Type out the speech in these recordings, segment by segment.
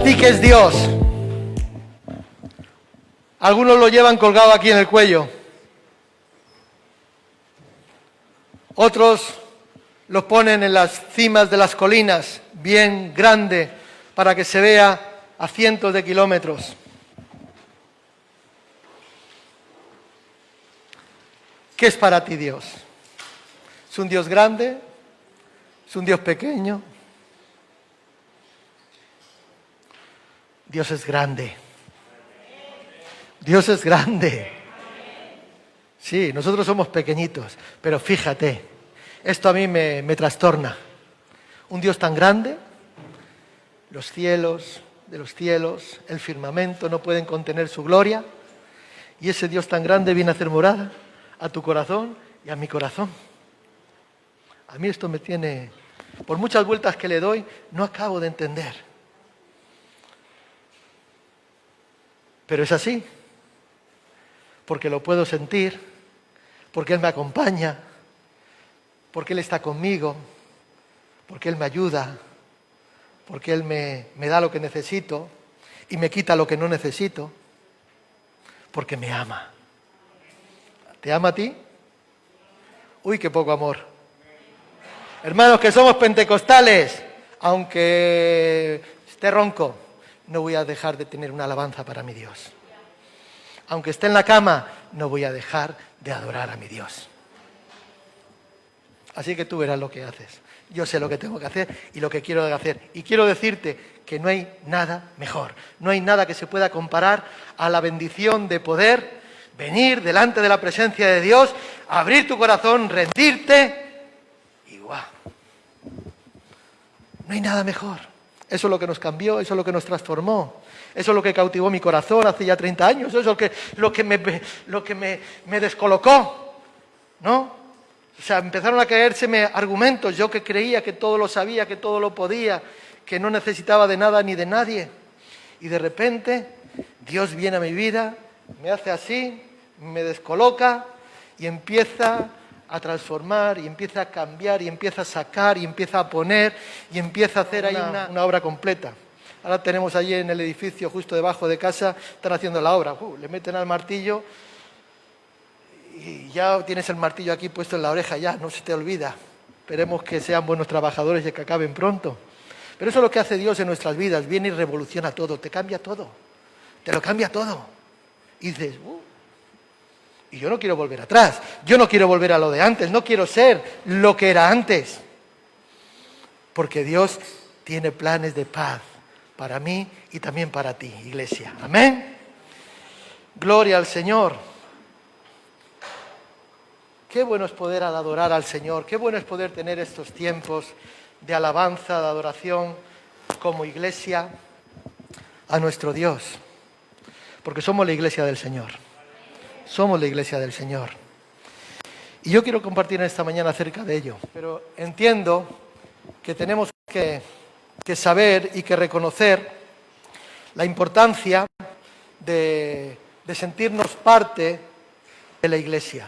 ti qué es Dios? Algunos lo llevan colgado aquí en el cuello. Otros lo ponen en las cimas de las colinas, bien grande, para que se vea a cientos de kilómetros. ¿Qué es para ti Dios? ¿Es un Dios grande? ¿Es un Dios pequeño? Dios es grande. Dios es grande. Sí, nosotros somos pequeñitos, pero fíjate, esto a mí me trastorna. Un Dios tan grande, los cielos de los cielos, el firmamento no pueden contener su gloria, y ese Dios tan grande viene a hacer morada a tu corazón y a mi corazón. A mí esto me tiene, por muchas vueltas que le doy, no acabo de entender. Pero es así, porque lo puedo sentir, porque Él me acompaña, porque Él está conmigo, porque Él me ayuda, porque Él me da lo que necesito y me quita lo que no necesito, porque me ama. ¿Te ama a ti? Uy, qué poco amor. Hermanos, que somos pentecostales, aunque esté ronco, no voy a dejar de tener una alabanza para mi Dios. Aunque esté en la cama, no voy a dejar de adorar a mi Dios. Así que tú verás lo que haces. Yo sé lo que tengo que hacer y lo que quiero hacer. Y quiero decirte que no hay nada mejor. No hay nada que se pueda comparar a la bendición de poder venir delante de la presencia de Dios, abrir tu corazón, rendirte y ¡guau! No hay nada mejor. Eso es lo que nos cambió, eso es lo que nos transformó. Eso es lo que cautivó mi corazón hace ya 30 años. Eso es lo que me descolocó, ¿no? O sea, empezaron a caérseme argumentos. Yo que creía que todo lo sabía, que todo lo podía, que no necesitaba de nada ni de nadie. Y de repente, Dios viene a mi vida, me hace así, me descoloca y empieza a transformar, y empieza a cambiar, y empieza a sacar, y empieza a poner, y empieza a hacer ahí una obra completa. Ahora tenemos allí en el edificio, justo debajo de casa, están haciendo la obra. Le meten al martillo y ya tienes el martillo aquí puesto en la oreja, ya, no se te olvida. Esperemos que sean buenos trabajadores y que acaben pronto. Pero eso es lo que hace Dios en nuestras vidas, viene y revoluciona todo, te cambia todo, te lo cambia todo. Y dices, y yo no quiero volver atrás, yo no quiero volver a lo de antes, no quiero ser lo que era antes. Porque Dios tiene planes de paz para mí y también para ti, iglesia. Amén. Gloria al Señor. Qué bueno es poder adorar al Señor, qué bueno es poder tener estos tiempos de alabanza, de adoración como iglesia a nuestro Dios. Porque somos la iglesia del Señor. Somos la iglesia del Señor. Y yo quiero compartir en esta mañana acerca de ello. Pero entiendo que tenemos que saber y que reconocer la importancia de sentirnos parte de la iglesia.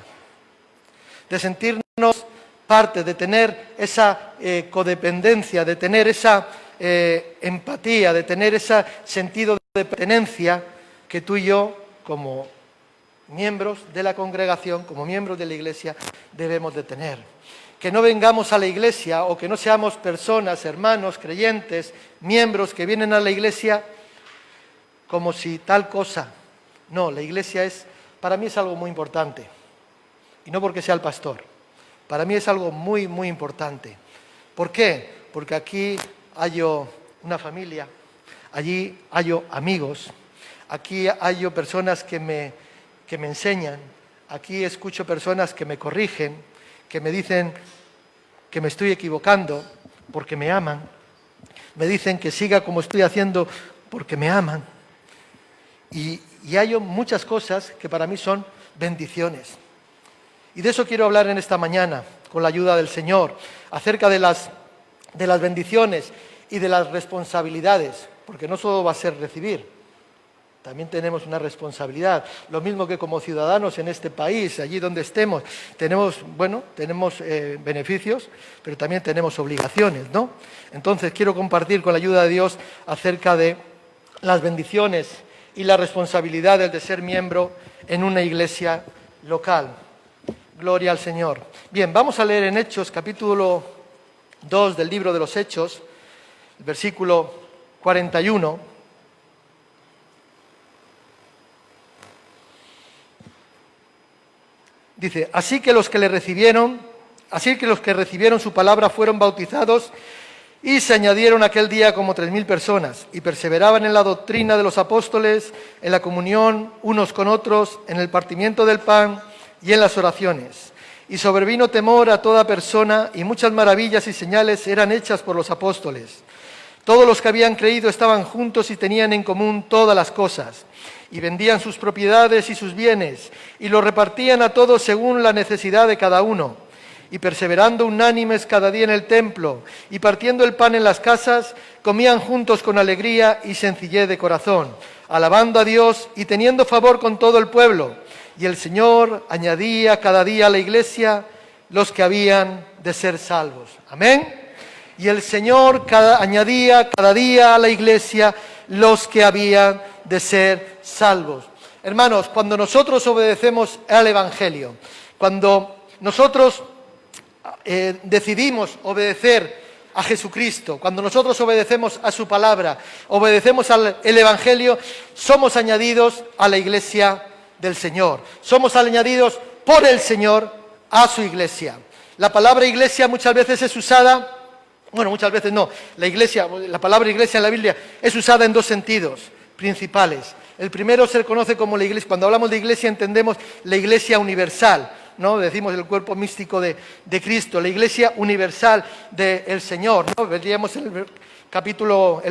De sentirnos parte, de tener esa codependencia, de tener esa empatía, de tener ese sentido de pertenencia que tú y yo, como miembros de la congregación, como miembros de la iglesia, debemos de tener. Que no vengamos a la iglesia o que no seamos personas, hermanos, creyentes, miembros que vienen a la iglesia como si tal cosa. No, la iglesia para mí es algo muy importante. Y no porque sea el pastor. Para mí es algo muy, muy importante. ¿Por qué? Porque aquí hallo una familia, allí hallo amigos, aquí hallo personas que me enseñan, aquí escucho personas que me corrigen, que me dicen que me estoy equivocando porque me aman, me dicen que siga como estoy haciendo porque me aman. Y hallo muchas cosas que para mí son bendiciones. Y de eso quiero hablar en esta mañana, con la ayuda del Señor, acerca de las bendiciones y de las responsabilidades, porque no solo va a ser recibir, también tenemos una responsabilidad. Lo mismo que como ciudadanos en este país, allí donde estemos, tenemos beneficios, pero también tenemos obligaciones, ¿no? Entonces quiero compartir con la ayuda de Dios acerca de las bendiciones y las responsabilidades de ser miembro en una iglesia local. Gloria al Señor. Bien, vamos a leer en Hechos, capítulo 2 del libro de los Hechos, el versículo 41. Dice, así que los que recibieron su palabra fueron bautizados y se añadieron aquel día como 3.000 personas y perseveraban en la doctrina de los apóstoles, en la comunión unos con otros, en el partimiento del pan y en las oraciones. Y sobrevino temor a toda persona y muchas maravillas y señales eran hechas por los apóstoles. Todos los que habían creído estaban juntos y tenían en común todas las cosas. Y vendían sus propiedades y sus bienes y los repartían a todos según la necesidad de cada uno. Y perseverando unánimes cada día en el templo y partiendo el pan en las casas, comían juntos con alegría y sencillez de corazón, alabando a Dios y teniendo favor con todo el pueblo. Y el Señor añadía cada día a la iglesia los que habían de ser salvos. Amén. Y el Señor añadía cada día a la iglesia los que habían de ser salvos. Hermanos, cuando nosotros obedecemos al Evangelio, cuando nosotros decidimos obedecer a Jesucristo, cuando nosotros obedecemos a su palabra, obedecemos al Evangelio, somos añadidos a la iglesia del Señor. Somos añadidos por el Señor a su iglesia. La palabra iglesia muchas veces es usada, bueno, muchas veces no, la palabra iglesia en la Biblia es usada en dos sentidos principales. El primero se conoce como la iglesia, cuando hablamos de iglesia entendemos la iglesia universal, ¿no? Decimos el cuerpo místico de Cristo, la iglesia universal del Señor, ¿no? Veríamos el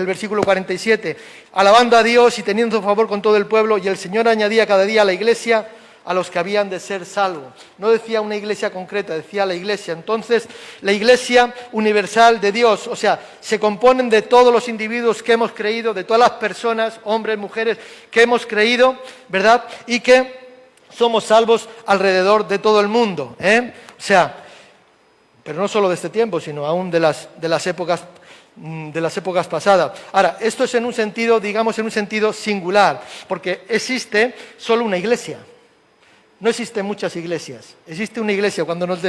versículo 47, alabando a Dios y teniendo favor con todo el pueblo, y el Señor añadía cada día a la iglesia a los que habían de ser salvos. No decía una iglesia concreta, decía la iglesia. Entonces, la iglesia universal de Dios, o sea, se componen de todos los individuos que hemos creído, de todas las personas, hombres, mujeres, que hemos creído, ¿verdad? Y que somos salvos alrededor de todo el mundo, O sea, pero no solo de este tiempo, sino aún de las épocas pasadas. Ahora, esto es en un sentido, digamos, en un sentido singular, porque existe solo una iglesia. No existen muchas iglesias. Existe una iglesia. Cuando nos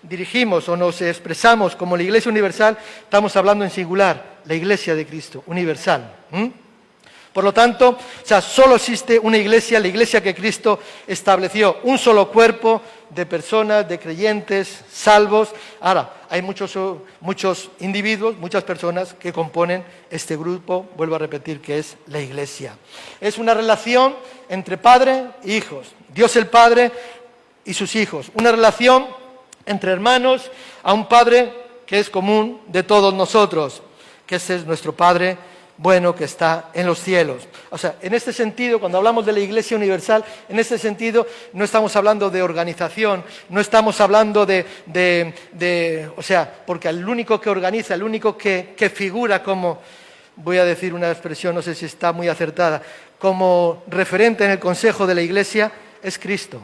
dirigimos o nos expresamos como la iglesia universal, estamos hablando en singular, la iglesia de Cristo, universal. Por lo tanto, o sea, solo existe una iglesia, la iglesia que Cristo estableció, un solo cuerpo de personas, de creyentes, salvos. Ahora, hay muchos individuos, muchas personas que componen este grupo, vuelvo a repetir, que es la iglesia. Es una relación entre padre e hijos, Dios el Padre y sus hijos. Una relación entre hermanos a un Padre que es común de todos nosotros, que ese es nuestro Padre bueno que está en los cielos. O sea, en este sentido, cuando hablamos de la Iglesia Universal, en este sentido no estamos hablando de organización, no estamos hablando o sea, porque el único que organiza, el único que figura como, voy a decir una expresión, no sé si está muy acertada, como referente en el Consejo de la Iglesia, es Cristo.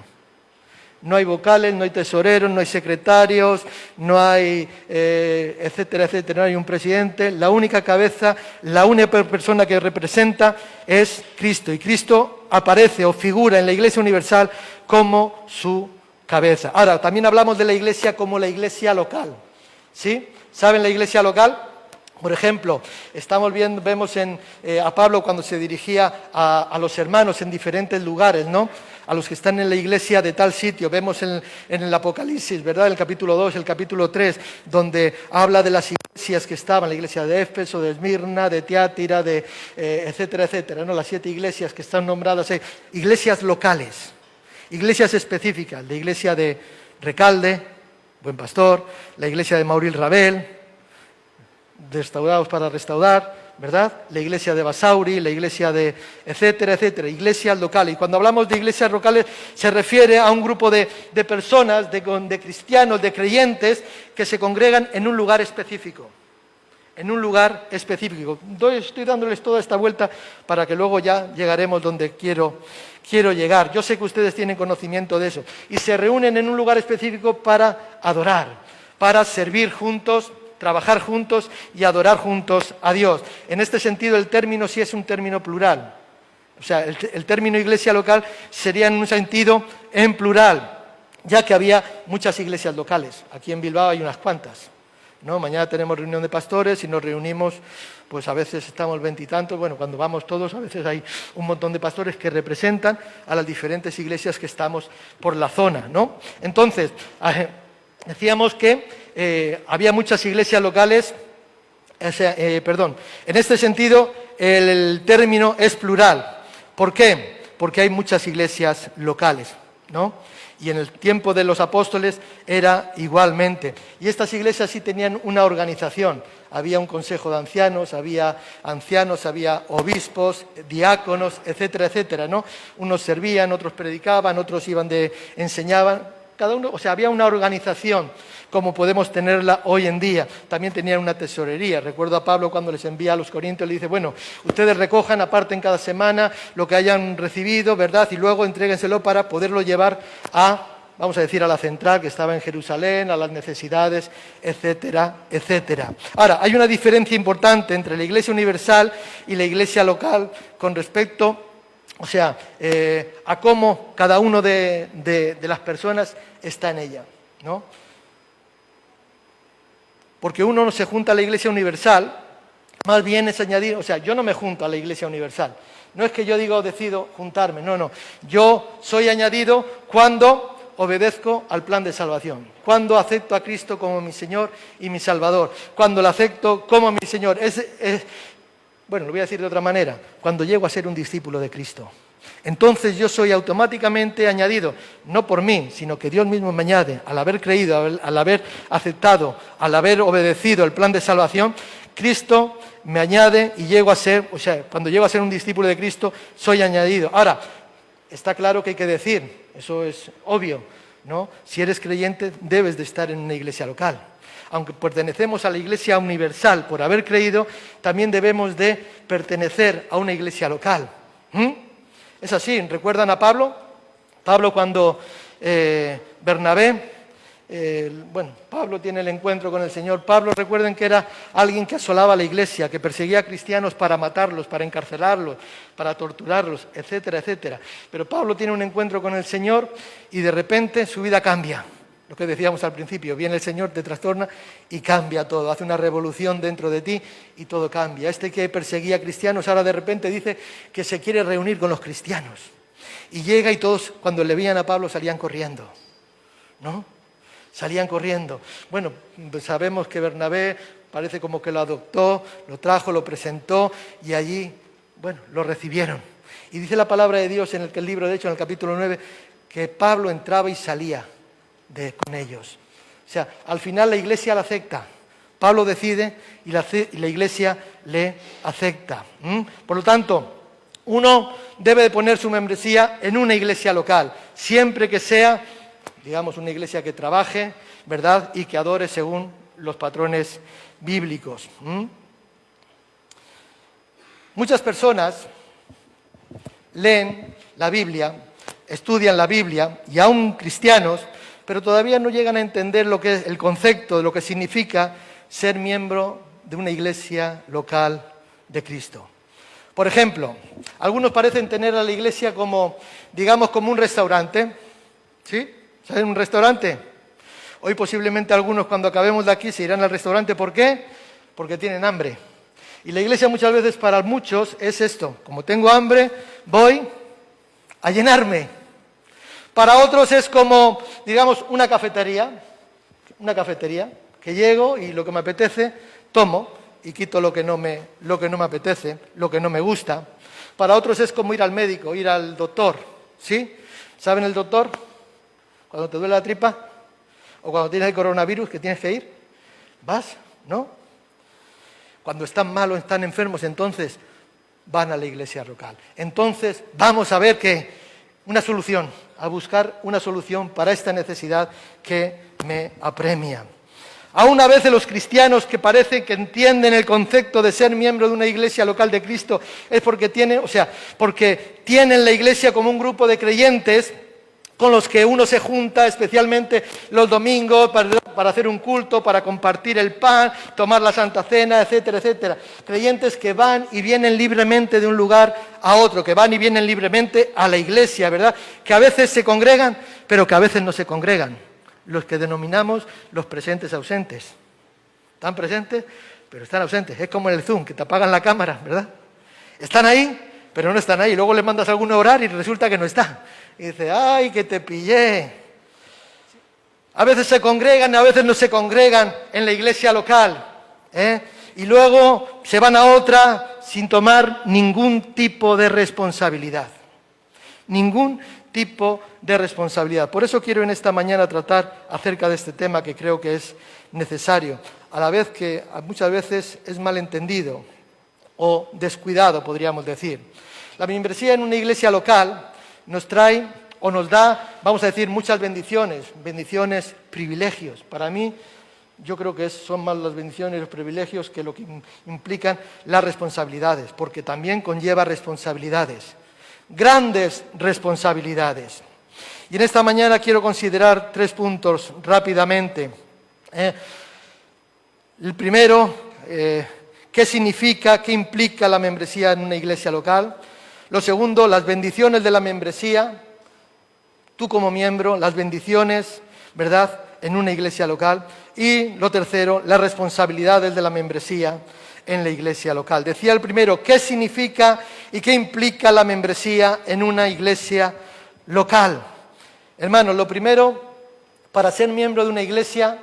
No hay vocales, no hay tesoreros, no hay secretarios, no hay, etcétera, etcétera, no hay un presidente. La única cabeza, la única persona que representa es Cristo. Y Cristo aparece o figura en la Iglesia Universal como su cabeza. Ahora, también hablamos de la Iglesia como la Iglesia local. ¿Sí? ¿Saben la Iglesia local? Por ejemplo, vemos a Pablo cuando se dirigía a los hermanos en diferentes lugares, ¿no? A los que están en la iglesia de tal sitio. Vemos en el Apocalipsis, ¿verdad? El capítulo 2, el capítulo 3, donde habla de las iglesias que estaban, la iglesia de Éfeso, de Esmirna, de Tiátira, etcétera, etcétera, ¿no? Las 7 iglesias que están nombradas, iglesias locales, iglesias específicas, la iglesia de Recalde, Buen Pastor, la iglesia de Mauril Rabel, Restaurados para Restaurar, ¿verdad? La iglesia de Basauri, la iglesia de etcétera, etcétera, iglesias locales. Y cuando hablamos de iglesias locales se refiere a un grupo de personas, de cristianos, de creyentes que se congregan en un lugar específico. En un lugar específico. Estoy dándoles toda esta vuelta para que luego ya llegaremos donde quiero llegar. Yo sé que ustedes tienen conocimiento de eso. Y se reúnen en un lugar específico para adorar, para servir juntos trabajar juntos y adorar juntos a Dios. En este sentido, el término sí es un término plural. O sea, el término iglesia local sería en un sentido en plural, ya que había muchas iglesias locales. Aquí en Bilbao hay unas cuantas, ¿no? Mañana tenemos reunión de pastores y nos reunimos, pues a veces estamos 20 y tantos, bueno, cuando vamos todos, a veces hay un montón de pastores que representan a las diferentes iglesias que estamos por la zona, ¿no? Entonces, decíamos que había muchas iglesias locales, en este sentido el término es plural. ¿Por qué? Porque hay muchas iglesias locales, ¿no? Y en el tiempo de los apóstoles era igualmente. Y estas iglesias sí tenían una organización. Había un consejo de ancianos, había obispos, diáconos, etcétera, etcétera, ¿no? Unos servían, otros predicaban, otros enseñaban. Cada uno, o sea, había una organización como podemos tenerla hoy en día. También tenían una tesorería. Recuerdo a Pablo cuando les envía a los Corintios, le dice, bueno, ustedes recojan, aparten cada semana lo que hayan recibido, ¿verdad? Y luego entréguenselo para poderlo llevar vamos a decir, a la central que estaba en Jerusalén, a las necesidades, etcétera, etcétera. Ahora, hay una diferencia importante entre la Iglesia universal y la Iglesia local con respecto, o sea, a cómo cada uno de las personas está en ella, ¿no? Porque uno no se junta a la Iglesia universal, más bien es añadir, o sea, yo no me junto a la Iglesia universal. No es que yo decido juntarme, no. Yo soy añadido cuando obedezco al plan de salvación, cuando acepto a Cristo como mi Señor y mi Salvador, cuando lo acepto como mi Señor. Bueno, lo voy a decir de otra manera, cuando llego a ser un discípulo de Cristo. Entonces yo soy automáticamente añadido, no por mí, sino que Dios mismo me añade, al haber creído, al haber aceptado, al haber obedecido el plan de salvación, Cristo me añade y llego a ser, o sea, cuando llego a ser un discípulo de Cristo, soy añadido. Ahora, está claro que hay que decir, eso es obvio, ¿no? Si eres creyente, debes de estar en una iglesia local. Aunque pertenecemos a la Iglesia universal por haber creído, también debemos de pertenecer a una iglesia local. Es así, ¿recuerdan a Pablo? Pablo cuando Bernabé, Pablo tiene el encuentro con el Señor. Pablo, recuerden que era alguien que asolaba la iglesia, que perseguía a cristianos para matarlos, para encarcelarlos, para torturarlos, etcétera, etcétera. Pero Pablo tiene un encuentro con el Señor y de repente su vida cambia. Lo que decíamos al principio, viene el Señor, te trastorna y cambia todo, hace una revolución dentro de ti y todo cambia. Este que perseguía a cristianos ahora de repente dice que se quiere reunir con los cristianos. Y llega y todos cuando le veían a Pablo salían corriendo, ¿no? Salían corriendo. Bueno, pues sabemos que Bernabé parece como que lo adoptó, lo trajo, lo presentó y allí, lo recibieron. Y dice la palabra de Dios en el libro de Hechos, en el capítulo 9, que Pablo entraba y salía con ellos. O sea, al final la iglesia la acepta. Pablo decide y la iglesia le acepta. Por lo tanto, uno debe de poner su membresía en una iglesia local, siempre que sea, digamos, una iglesia que trabaje, ¿verdad? Y que adore según los patrones bíblicos. Muchas personas leen la Biblia, estudian la Biblia, y aún cristianos, pero todavía no llegan a entender lo que es el concepto de lo que significa ser miembro de una iglesia local de Cristo. Por ejemplo, algunos parecen tener a la iglesia como, digamos, como un restaurante, ¿sí? ¿Saben un restaurante? Hoy posiblemente algunos cuando acabemos de aquí se irán al restaurante. ¿Por qué? Porque tienen hambre. Y la iglesia muchas veces para muchos es esto, como tengo hambre, voy a llenarme. Para otros es como, digamos, una cafetería, que llego y lo que me apetece, tomo y quito lo que no me apetece, lo que no me gusta. Para otros es como ir al médico, ir al doctor, ¿sí? ¿Saben el doctor? Cuando te duele la tripa o cuando tienes el coronavirus que tienes que ir, vas, ¿no? Cuando están malos, están enfermos, entonces van a la iglesia local. Entonces vamos a ver a buscar una solución para esta necesidad que me apremia. Aún a veces los cristianos que parece que entienden el concepto de ser miembro de una iglesia local de Cristo es porque tienen la iglesia como un grupo de creyentes con los que uno se junta especialmente los domingos para hacer un culto, para compartir el pan, tomar la Santa Cena, etcétera, etcétera. Creyentes que van y vienen libremente de un lugar a otro, que van y vienen libremente a la iglesia, ¿verdad? Que a veces se congregan, pero que a veces no se congregan. Los que denominamos los presentes ausentes. Están presentes, pero están ausentes. Es como en el Zoom, que te apagan la cámara, ¿verdad? Están ahí, pero no están ahí. Luego le mandas algún horario y resulta que no está. Y dice, ¡ay, que te pillé! A veces se congregan, a veces no se congregan en la iglesia local, ¿eh? Y luego se van a otra sin tomar ningún tipo de responsabilidad. Ningún tipo de responsabilidad. Por eso quiero en esta mañana tratar acerca de este tema que creo que es necesario, a la vez que muchas veces es malentendido o descuidado, podríamos decir. La membresía en una iglesia local nos trae o nos da, vamos a decir, muchas bendiciones, privilegios. Para mí, yo creo que son más las bendiciones y los privilegios que lo que implican las responsabilidades, porque también conlleva responsabilidades, grandes responsabilidades. Y en esta mañana quiero considerar 3 puntos rápidamente. El primero, ¿qué significa, qué implica la membresía en una iglesia local? Lo segundo, las bendiciones de la membresía, tú como miembro, las bendiciones, ¿verdad?, en una iglesia local. Y lo tercero, las responsabilidades de la membresía en la iglesia local. Decía el primero, ¿qué significa y qué implica la membresía en una iglesia local? Hermanos, lo primero, para ser miembro de una iglesia,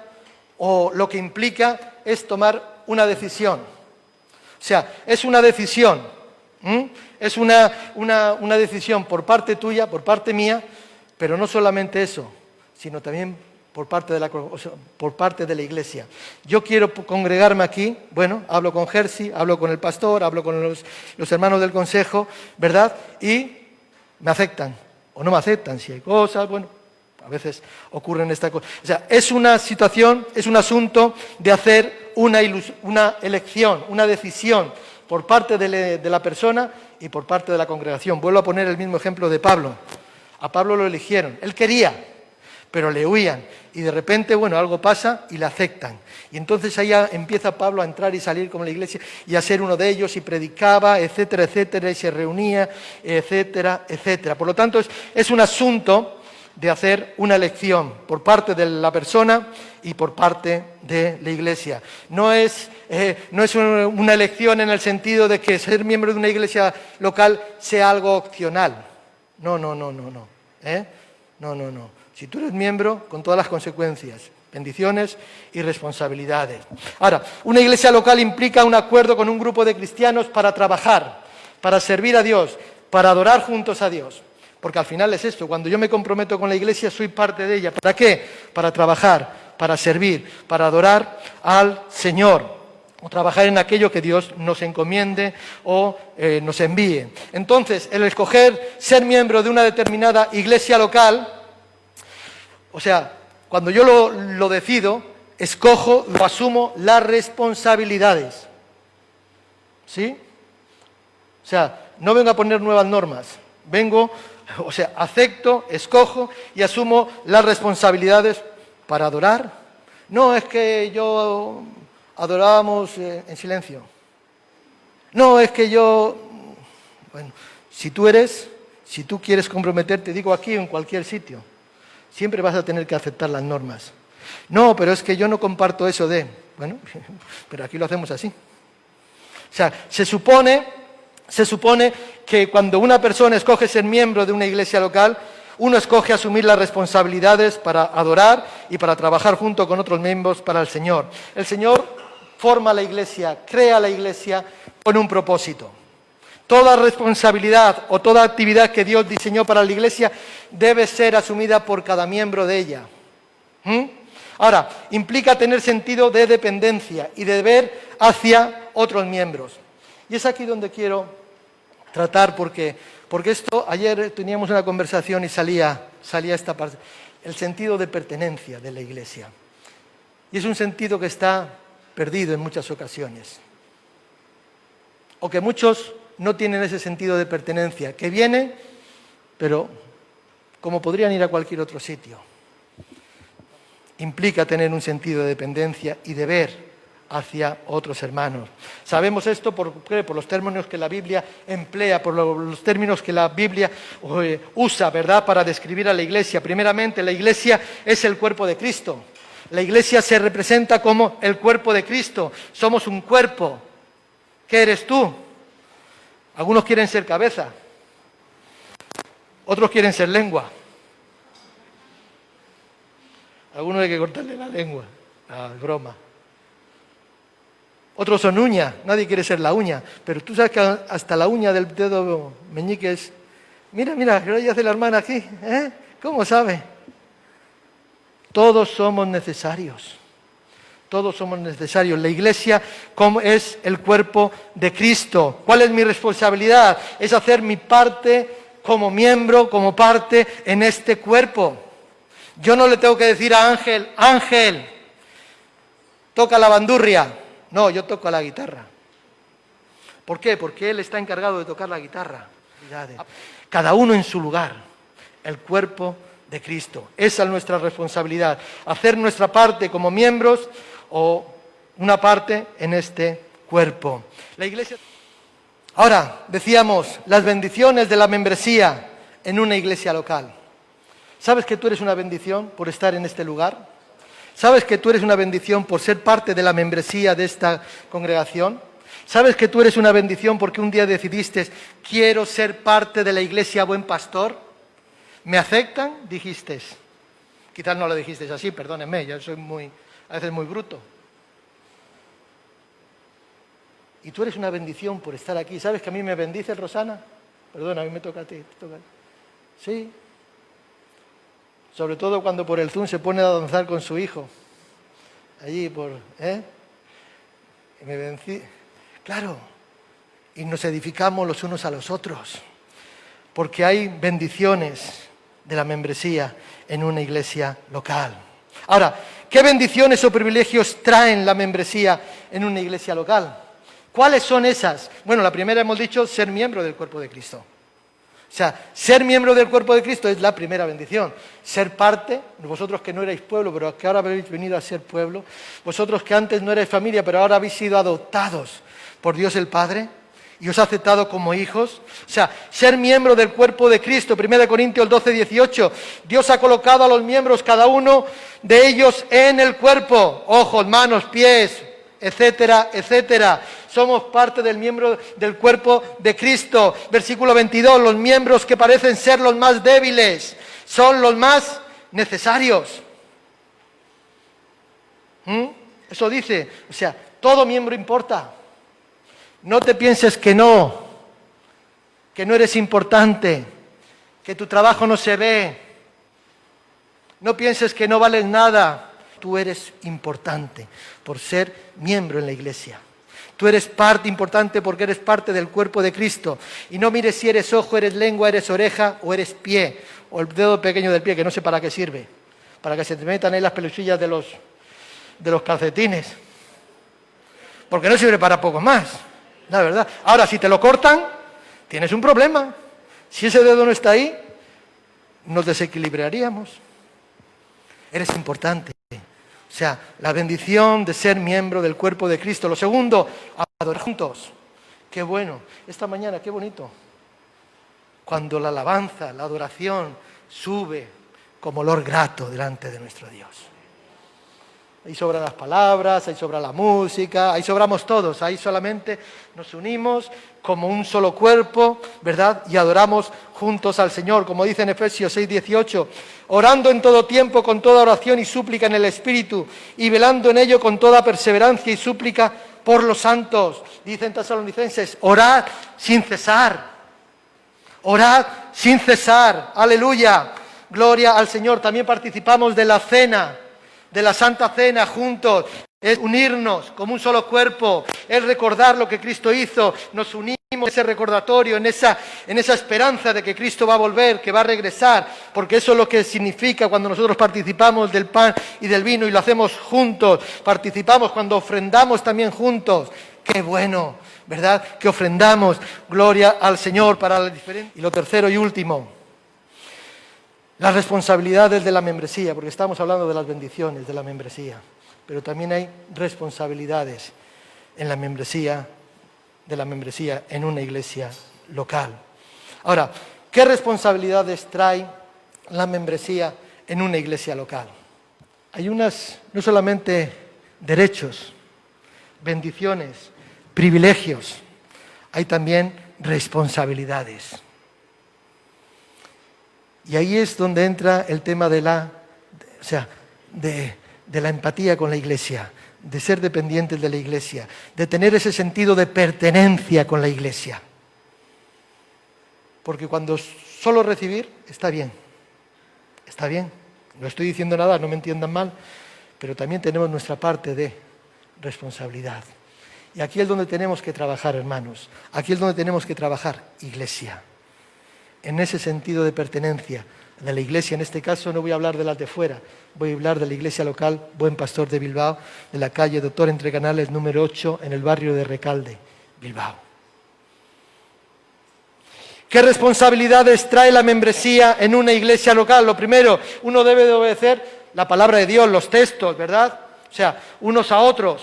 o lo que implica, es tomar una decisión. O sea, es una decisión. Es una decisión por parte tuya, por parte mía, pero no solamente eso, sino también por parte de la iglesia. Yo quiero congregarme aquí, bueno, hablo con Jersey, hablo con el pastor, hablo con los hermanos del consejo, ¿verdad? Y me aceptan o no me aceptan, si hay cosas, bueno, a veces ocurren estas cosas. O sea, es una situación, es un asunto de hacer una elección, una decisión por parte de la persona y por parte de la congregación. Vuelvo a poner el mismo ejemplo de Pablo. A Pablo lo eligieron. Él quería, pero le huían. Y de repente, bueno, algo pasa y le aceptan. Y entonces ahí empieza Pablo a entrar y salir como la iglesia y a ser uno de ellos y predicaba, etcétera, etcétera, y se reunía, etcétera, etcétera. Por lo tanto, es un asunto de hacer una elección por parte de la persona y por parte de la iglesia. No es una elección en el sentido de que ser miembro de una iglesia local sea algo opcional. No. No. Si tú eres miembro, con todas las consecuencias, bendiciones y responsabilidades. Ahora, una iglesia local implica un acuerdo con un grupo de cristianos para trabajar, para servir a Dios, para adorar juntos a Dios. Porque al final es esto, cuando yo me comprometo con la iglesia, soy parte de ella. ¿Para qué? Para trabajar, para servir, para adorar al Señor, o trabajar en aquello que Dios nos encomiende o nos envíe. Entonces, el escoger ser miembro de una determinada iglesia local, o sea, cuando yo lo decido, escojo, lo asumo las responsabilidades. ¿Sí? O sea, no vengo a poner nuevas normas, acepto, escojo y asumo las responsabilidades para adorar. No es que yo adorábamos en silencio. No es que bueno, si tú quieres comprometerte, digo aquí o en cualquier sitio, siempre vas a tener que aceptar las normas. No, pero es que yo no comparto eso bueno, pero aquí lo hacemos así. O sea, se supone que cuando una persona escoge ser miembro de una iglesia local, uno escoge asumir las responsabilidades para adorar y para trabajar junto con otros miembros para el Señor. El Señor forma la iglesia, crea la iglesia con un propósito. Toda responsabilidad o toda actividad que Dios diseñó para la iglesia debe ser asumida por cada miembro de ella. Ahora, implica tener sentido de dependencia y de deber hacia otros miembros. Y es aquí donde quiero tratar, porque esto, ayer teníamos una conversación y salía esta parte, el sentido de pertenencia de la iglesia. Y es un sentido que está perdido en muchas ocasiones. O que muchos no tienen ese sentido de pertenencia, que viene, pero como podrían ir a cualquier otro sitio. Implica tener un sentido de dependencia y deber hacia otros hermanos. Sabemos esto por los términos que la Biblia emplea, por los términos que la Biblia usa, ¿verdad?, para describir a la Iglesia. Primeramente, la Iglesia es el cuerpo de Cristo. La Iglesia se representa como el cuerpo de Cristo. Somos un cuerpo. ¿Qué eres tú? Algunos quieren ser cabeza. Otros quieren ser lengua. Algunos hay que cortarle la lengua. Es broma. Otros son uñas, nadie quiere ser la uña, pero tú sabes que hasta la uña del dedo meñique es... Mira, ¿qué lo hace la hermana aquí? ¿Cómo sabe? Todos somos necesarios. Todos somos necesarios. La Iglesia es el cuerpo de Cristo. ¿Cuál es mi responsabilidad? Es hacer mi parte como miembro, como parte en este cuerpo. Yo no le tengo que decir a Ángel, Ángel, toca la bandurria. No, yo toco la guitarra. ¿Por qué? Porque él está encargado de tocar la guitarra. Cada uno en su lugar. El cuerpo de Cristo. Esa es nuestra responsabilidad. Hacer nuestra parte como miembros o una parte en este cuerpo. La Iglesia... Ahora, decíamos, las bendiciones de la membresía en una iglesia local. ¿Sabes que tú eres una bendición por estar en este lugar? ¿Sabes que tú eres una bendición por ser parte de la membresía de esta congregación? ¿Sabes que tú eres una bendición porque un día decidiste, quiero ser parte de la Iglesia Buen Pastor? ¿Me aceptan? Dijiste. Quizás no lo dijiste así, perdónenme, yo soy a veces muy bruto. Y tú eres una bendición por estar aquí. ¿Sabes que a mí me bendice Rosana? Perdona, a mí me toca a ti. Te toca a ti. Sí. Sobre todo cuando por el Zoom se pone a danzar con su hijo. Allí Y me vencí. Claro. Y nos edificamos los unos a los otros. Porque hay bendiciones de la membresía en una iglesia local. Ahora, ¿qué bendiciones o privilegios traen la membresía en una iglesia local? ¿Cuáles son esas? Bueno, la primera hemos dicho, ser miembro del cuerpo de Cristo. O sea, ser miembro del cuerpo de Cristo es la primera bendición. Ser parte, vosotros que no erais pueblo, pero que ahora habéis venido a ser pueblo, vosotros que antes no erais familia, pero ahora habéis sido adoptados por Dios el Padre y os ha aceptado como hijos. O sea, ser miembro del cuerpo de Cristo, 1 Corintios 12, 18. Dios ha colocado a los miembros, cada uno de ellos, en el cuerpo. Ojos, manos, pies, etcétera, etcétera. Somos parte del cuerpo de Cristo. Versículo 22, los miembros que parecen ser los más débiles son los más necesarios. Eso dice, o sea, todo miembro importa. No te pienses que no eres importante, que tu trabajo no se ve. No pienses que no vales nada. Tú eres importante por ser miembro en la iglesia. Tú eres parte importante porque eres parte del cuerpo de Cristo. Y no mires si eres ojo, eres lengua, eres oreja o eres pie. O el dedo pequeño del pie, que no sé para qué sirve. Para que se te metan ahí las pelusillas de los calcetines. Porque no sirve para poco más. La verdad. Ahora, si te lo cortan, tienes un problema. Si ese dedo no está ahí, nos desequilibraríamos. Eres importante. O sea, la bendición de ser miembro del cuerpo de Cristo. Lo segundo, adorar juntos. Qué bueno. Esta mañana, qué bonito. Cuando la alabanza, la adoración sube como olor grato delante de nuestro Dios. Ahí sobran las palabras, ahí sobra la música, ahí sobramos todos. Ahí solamente nos unimos como un solo cuerpo, ¿verdad? Y adoramos juntos al Señor, como dice en Efesios 6, 18. Orando en todo tiempo con toda oración y súplica en el Espíritu y velando en ello con toda perseverancia y súplica por los santos. Dicen Tesalonicenses, orad sin cesar. Orad sin cesar. Aleluya. Gloria al Señor. También participamos de la cena, de la Santa Cena juntos. Es unirnos como un solo cuerpo, es recordar lo que Cristo hizo, nos unimos en ese recordatorio, en esa esperanza de que Cristo va a volver, que va a regresar, porque eso es lo que significa cuando nosotros participamos del pan y del vino y lo hacemos juntos, participamos cuando ofrendamos también juntos. ¡Qué bueno! ¿Verdad? Que ofrendamos, gloria al Señor para la diferencia. Y lo tercero y último, Las responsabilidades de la membresía, porque estamos hablando de las bendiciones de la membresía, pero también hay responsabilidades en la membresía, de la membresía en una iglesia local. Ahora, ¿qué responsabilidades trae la membresía en una iglesia local? Hay unas, no solamente derechos, bendiciones, privilegios, hay también responsabilidades. Y ahí es donde entra el tema de la empatía con la iglesia, de ser dependientes de la iglesia, de tener ese sentido de pertenencia con la iglesia. Porque cuando solo recibir, está bien, no estoy diciendo nada, no me entiendan mal, pero también tenemos nuestra parte de responsabilidad. Y aquí es donde tenemos que trabajar, hermanos, aquí es donde tenemos que trabajar, iglesia. En ese sentido de pertenencia de la iglesia, en este caso no voy a hablar de las de fuera, voy a hablar de la iglesia local Buen Pastor de Bilbao, de la calle Doctor Entrecanales número 8, en el barrio de Recalde, Bilbao. ¿Qué responsabilidades trae la membresía en una iglesia local? Lo primero, uno debe de obedecer la palabra de Dios, los textos, ¿verdad? O sea, unos a otros.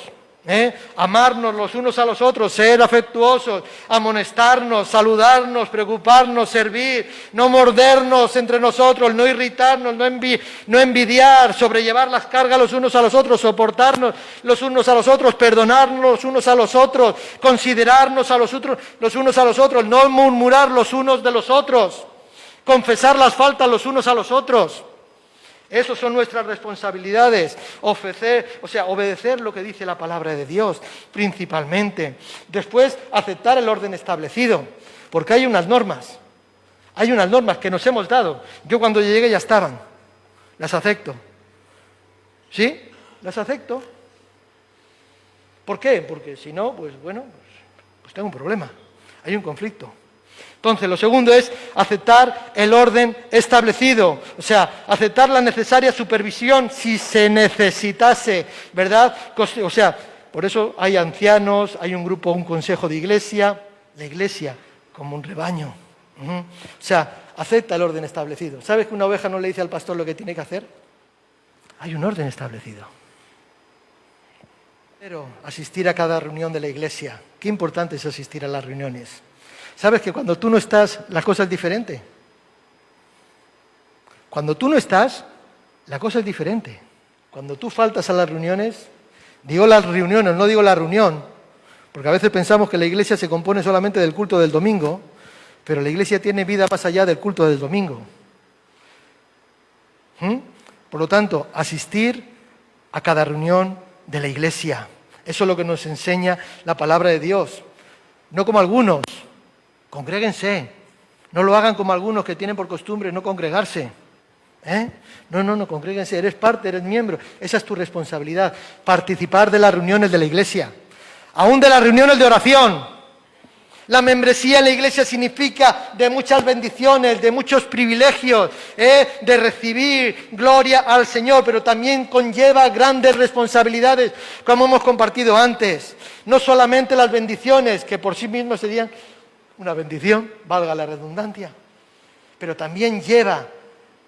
Amarnos los unos a los otros, ser afectuosos, amonestarnos, saludarnos, preocuparnos, servir, no mordernos entre nosotros, no irritarnos, no envidiar, sobrellevar las cargas los unos a los otros, soportarnos los unos a los otros, perdonarnos los unos a los otros, considerarnos a los unos a los otros, no murmurar los unos de los otros, confesar las faltas los unos a los otros. Esas son nuestras responsabilidades, obedecer lo que dice la palabra de Dios, principalmente. Después, aceptar el orden establecido, porque hay unas normas que nos hemos dado. Yo cuando llegué ya estaban, las acepto. ¿Sí? Las acepto. ¿Por qué? Porque si no, pues tengo un problema, hay un conflicto. Entonces, lo segundo es aceptar el orden establecido, o sea, aceptar la necesaria supervisión si se necesitase, ¿verdad? O sea, por eso hay ancianos, hay un grupo, un consejo de iglesia, la iglesia como un rebaño. O sea, acepta el orden establecido. ¿Sabes que una oveja no le dice al pastor lo que tiene que hacer? Hay un orden establecido. Pero asistir a cada reunión de la iglesia, qué importante es asistir a las reuniones. ¿Sabes que cuando tú no estás, la cosa es diferente? Cuando tú no estás, la cosa es diferente. Cuando tú faltas a las reuniones, digo las reuniones, no digo la reunión, porque a veces pensamos que la iglesia se compone solamente del culto del domingo, pero la iglesia tiene vida más allá del culto del domingo. Por lo tanto, asistir a cada reunión de la iglesia. Eso es lo que nos enseña la palabra de Dios. No como algunos. Congréguense, no lo hagan como algunos que tienen por costumbre no congregarse. No, congréguense, eres parte, eres miembro, esa es tu responsabilidad, participar de las reuniones de la iglesia, aún de las reuniones de oración. La membresía en la iglesia significa de muchas bendiciones, de muchos privilegios, de recibir gloria al Señor, pero también conlleva grandes responsabilidades, como hemos compartido antes. No solamente las bendiciones, que por sí mismas serían una bendición, valga la redundancia, pero también lleva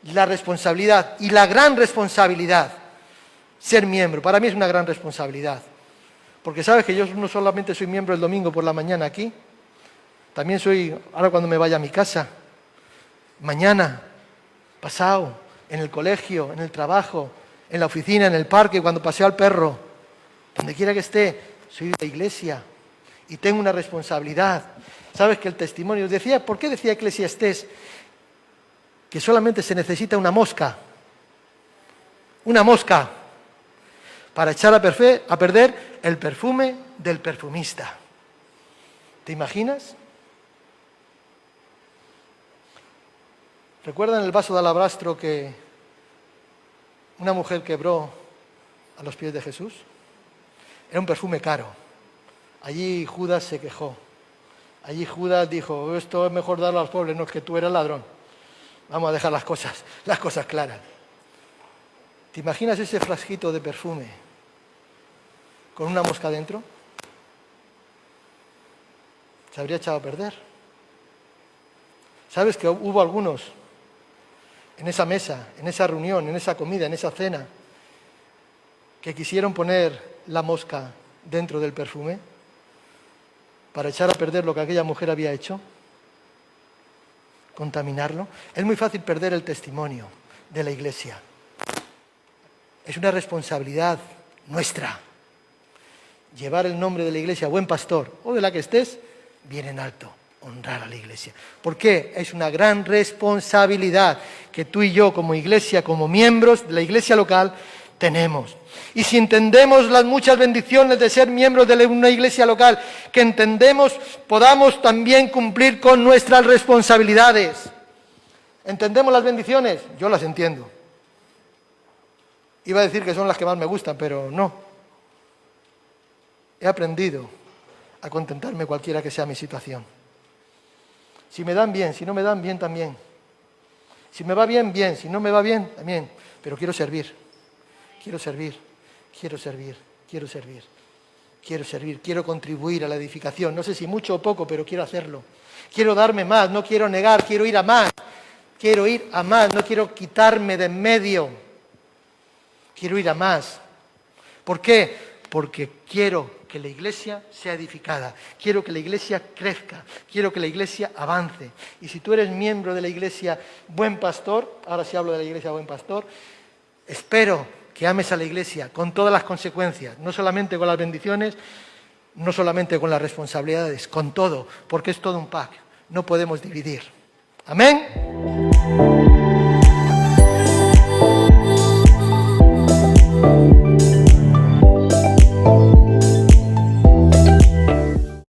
la responsabilidad y la gran responsabilidad, ser miembro. Para mí es una gran responsabilidad, porque sabes que yo no solamente soy miembro el domingo por la mañana aquí, también soy, ahora cuando me vaya a mi casa, mañana, pasado, en el colegio, en el trabajo, en la oficina, en el parque, cuando paseo al perro, donde quiera que esté, soy de la iglesia y tengo una responsabilidad. Sabes que el testimonio decía, ¿por qué decía Eclesiastés que solamente se necesita una mosca para echar a perder el perfume del perfumista? ¿Te imaginas? ¿Recuerdan el vaso de alabastro que una mujer quebró a los pies de Jesús? Era un perfume caro. Allí Judas se quejó. Allí Judas dijo, esto es mejor darlo a los pobres, no es que tú eres ladrón. Vamos a dejar las cosas claras. ¿Te imaginas ese frasquito de perfume con una mosca dentro? Se habría echado a perder. ¿Sabes que hubo algunos en esa mesa, en esa reunión, en esa comida, en esa cena, que quisieron poner la mosca dentro del perfume para echar a perder lo que aquella mujer había hecho, contaminarlo? Es muy fácil perder el testimonio de la Iglesia. Es una responsabilidad nuestra llevar el nombre de la Iglesia, buen pastor, o de la que estés, bien en alto, honrar a la Iglesia. ¿Por qué? Es una gran responsabilidad que tú y yo como Iglesia, como miembros de la Iglesia local, tenemos. Y si entendemos las muchas bendiciones de ser miembros de una iglesia local, que entendemos, podamos también cumplir con nuestras responsabilidades. ¿Entendemos las bendiciones? Yo las entiendo. Iba a decir que son las que más me gustan, pero no. He aprendido a contentarme cualquiera que sea mi situación. Si me dan bien, si no me dan bien también. Si me va bien, bien. Si no me va bien, también. Pero quiero servir. Quiero servir, quiero servir, quiero servir, quiero servir, quiero contribuir a la edificación. No sé si mucho o poco, pero quiero hacerlo. Quiero darme más, no quiero negar, quiero ir a más. Quiero ir a más, no quiero quitarme de en medio. Quiero ir a más. ¿Por qué? Porque quiero que la iglesia sea edificada. Quiero que la iglesia crezca. Quiero que la iglesia avance. Y si tú eres miembro de la iglesia Buen Pastor, ahora sí hablo de la iglesia Buen Pastor, espero que ames a la Iglesia con todas las consecuencias, no solamente con las bendiciones, no solamente con las responsabilidades, con todo, porque es todo un pack, no podemos dividir. ¿Amén?